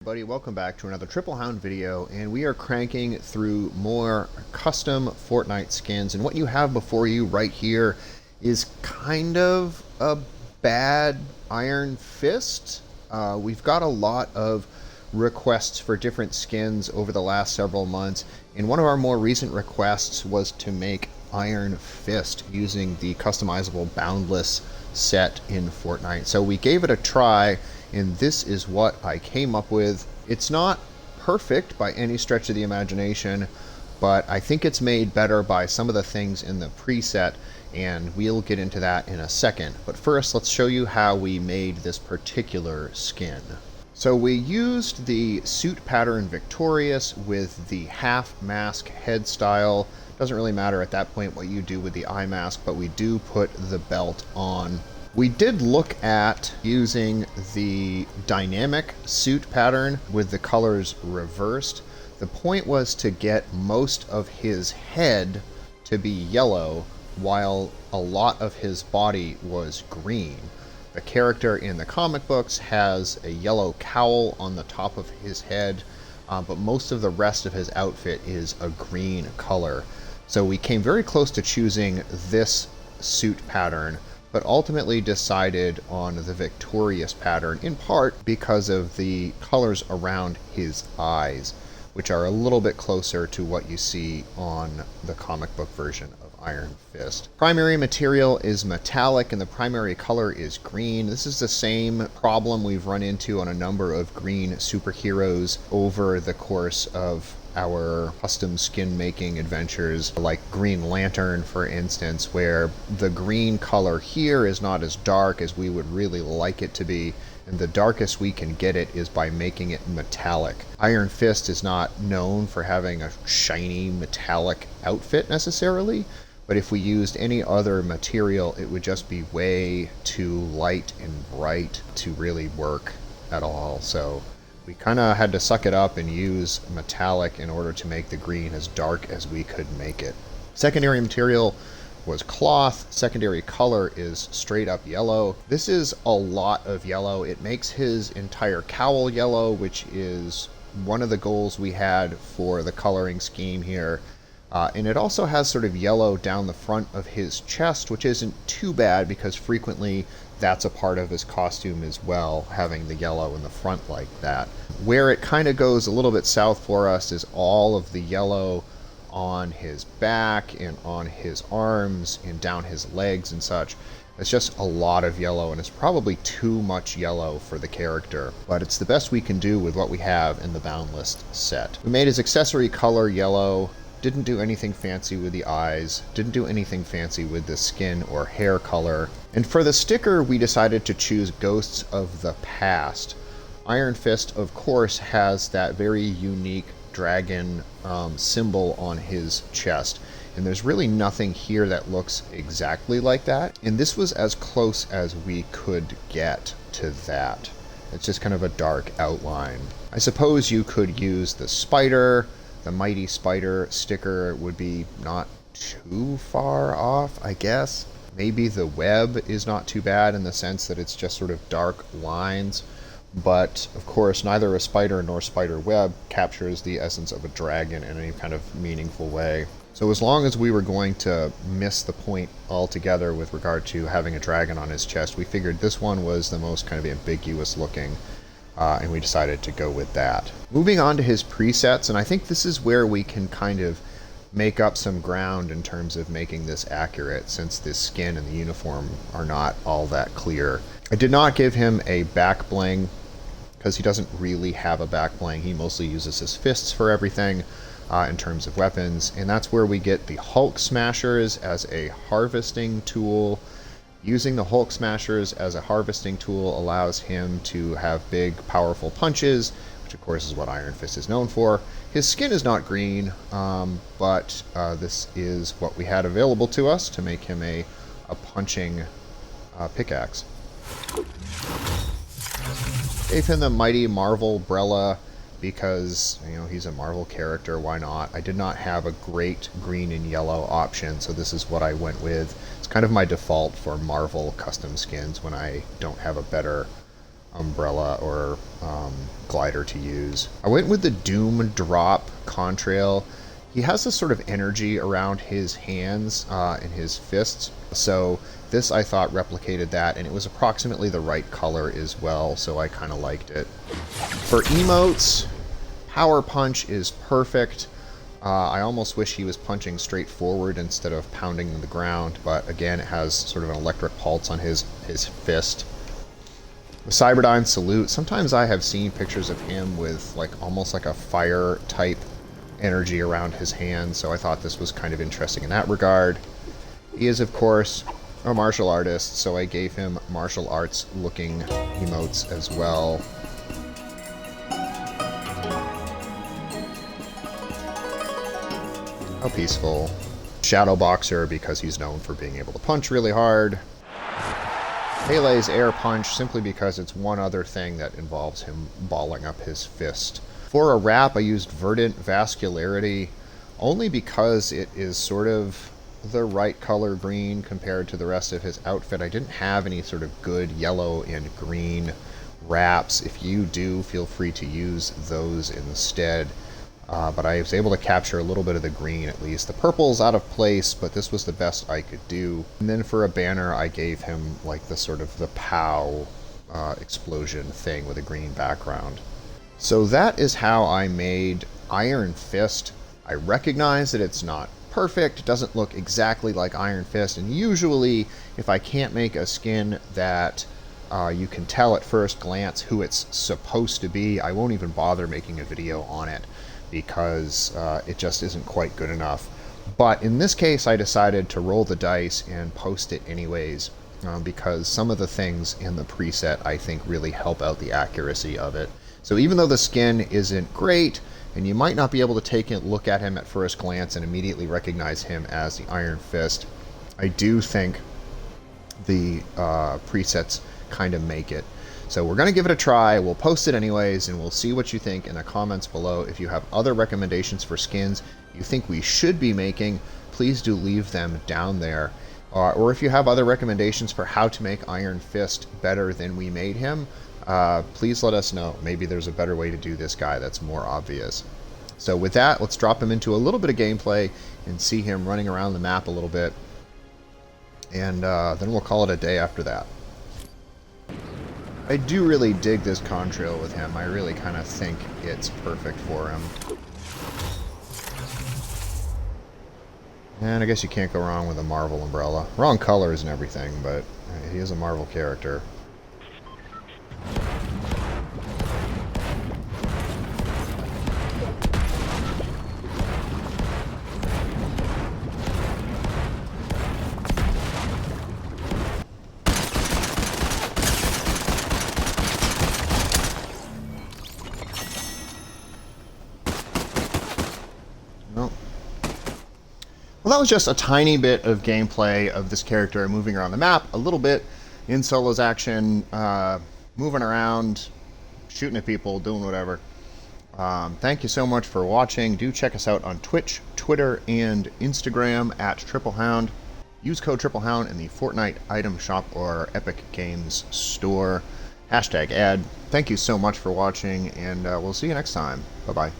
Everybody, welcome back to another Triple Hound video, and we are cranking through more custom Fortnite skins. And what you have before you right here is kind of a bad Iron Fist. We've got a lot of requests for different skins over the last several months, and one of our more recent requests was to make Iron Fist using the customizable Boundless set in Fortnite. So we gave it a try, and this is what I came up with. It's not perfect by any stretch of the imagination, but I think it's made better by some of the things in the preset, and we'll get into that in a second. But first, let's show you how we made this particular skin. So we used the suit pattern Victorious with the half mask head style. Doesn't really matter at that point what you do with the eye mask, but we do put the belt on. We did look at using the dynamic suit pattern with the colors reversed. The point was to get most of his head to be yellow while a lot of his body was green. The character in the comic books has a yellow cowl on the top of his head, but most of the rest of his outfit is a green color. So we came very close to choosing this suit pattern, but ultimately decided on the Victorious pattern, in part because of the colors around his eyes, which are a little bit closer to what you see on the comic book version of Iron Fist. Primary material is metallic and the primary color is green. This is the same problem we've run into on a number of green superheroes over the course of our custom skin making adventures, like Green Lantern, for instance, where the green color here is not as dark as we would really like it to be, and the darkest we can get it is by making it metallic. Iron Fist is not known for having a shiny metallic outfit necessarily, but if we used any other material, it would just be way too light and bright to really work at all. So we kind of had to suck it up and use metallic in order to make the green as dark as we could make it. Secondary material was cloth. Secondary color is straight up yellow. This is a lot of yellow. It makes his entire cowl yellow, which is one of the goals we had for the coloring scheme here. And it also has sort of yellow down the front of his chest, which isn't too bad because frequently that's a part of his costume as well, having the yellow in the front like that. Where it kind of goes a little bit south for us is all of the yellow on his back and on his arms and down his legs and such. It's just a lot of yellow, and it's probably too much yellow for the character, but it's the best we can do with what we have in the Boundless set. We made his accessory color yellow. Didn't do anything fancy with the eyes, didn't do anything fancy with the skin or hair color. And for the sticker, we decided to choose Ghosts of the Past. Iron Fist, of course, has that very unique dragon symbol on his chest. And there's really nothing here that looks exactly like that. And this was as close as we could get to that. It's just kind of a dark outline. I suppose you could use the spider. The Mighty Spider sticker would be not too far off, I guess. Maybe the web is not too bad in the sense that it's just sort of dark lines. But, of course, neither a spider nor spider web captures the essence of a dragon in any kind of meaningful way. So as long as we were going to miss the point altogether with regard to having a dragon on his chest, we figured this one was the most kind of ambiguous looking. And we decided to go with that. Moving on to his presets, and I think this is where we can kind of make up some ground in terms of making this accurate, since the skin and the uniform are not all that clear. I did not give him a back bling, because he doesn't really have a back bling. He mostly uses his fists for everything in terms of weapons, and that's where we get the Hulk Smashers as a harvesting tool. Using the Hulk Smashers as a harvesting tool allows him to have big, powerful punches, which of course is what Iron Fist is known for. His skin is not green, but this is what we had available to us to make him a punching pickaxe. Gave him the Mighty Marvel Brella because, you know, he's a Marvel character, why not? I did not have a great green and yellow option, so this is what I went with. It's kind of my default for Marvel custom skins when I don't have a better umbrella or glider to use. I went with the Doom Drop Contrail. He has this sort of energy around his hands and his fists, so this I thought replicated that, and it was approximately the right color as well, so I kind of liked it. For emotes, Power Punch is perfect. I almost wish he was punching straight forward instead of pounding the ground, but again, it has sort of an electric pulse on his fist. The Cyberdyne Salute, sometimes I have seen pictures of him with almost like a fire type energy around his hands, so I thought this was kind of interesting in that regard. He is, of course, a martial artist, so I gave him martial arts looking emotes as well. How peaceful. Shadow Boxer, because he's known for being able to punch really hard. Pele's Air Punch, simply because it's one other thing that involves him balling up his fist. For a wrap, I used Verdant Vascularity, only because it is sort of the right color green compared to the rest of his outfit. I didn't have any sort of good yellow and green wraps. If you do, feel free to use those instead. But I was able to capture a little bit of the green at least. The purple's out of place, but this was the best I could do. And then for a banner, I gave him like the sort of the POW explosion thing with a green background. So that is how I made Iron Fist. I recognize that it's not perfect, it doesn't look exactly like Iron Fist, and usually if I can't make a skin that you can tell at first glance who it's supposed to be, I won't even bother making a video on it, because it just isn't quite good enough. But in this case, I decided to roll the dice and post it anyways, because some of the things in the preset I think really help out the accuracy of it. So even though the skin isn't great, and you might not be able to take a look at him at first glance and immediately recognize him as the Iron Fist, I do think the presets kind of make it. So we're going to give it a try. We'll post it anyways, and we'll see what you think in the comments below. If you have other recommendations for skins you think we should be making, please do leave them down there. Or if you have other recommendations for how to make Iron Fist better than we made him, please let us know. Maybe there's a better way to do this guy that's more obvious. So with that, let's drop him into a little bit of gameplay and see him running around the map a little bit. And then we'll call it a day after that. I do really dig this contrail with him. I really kind of think it's perfect for him. And I guess you can't go wrong with a Marvel umbrella. Wrong colors and everything, but he is a Marvel character. Well, that was just a tiny bit of gameplay of this character moving around the map, a little bit in solos action, moving around, shooting at people, doing whatever. Thank you so much for watching. Do check us out on Twitch, Twitter, and Instagram at TripleHound. Use code TripleHound in the Fortnite item shop or Epic Games store. #ad. Thank you so much for watching, and we'll see you next time. Bye-bye.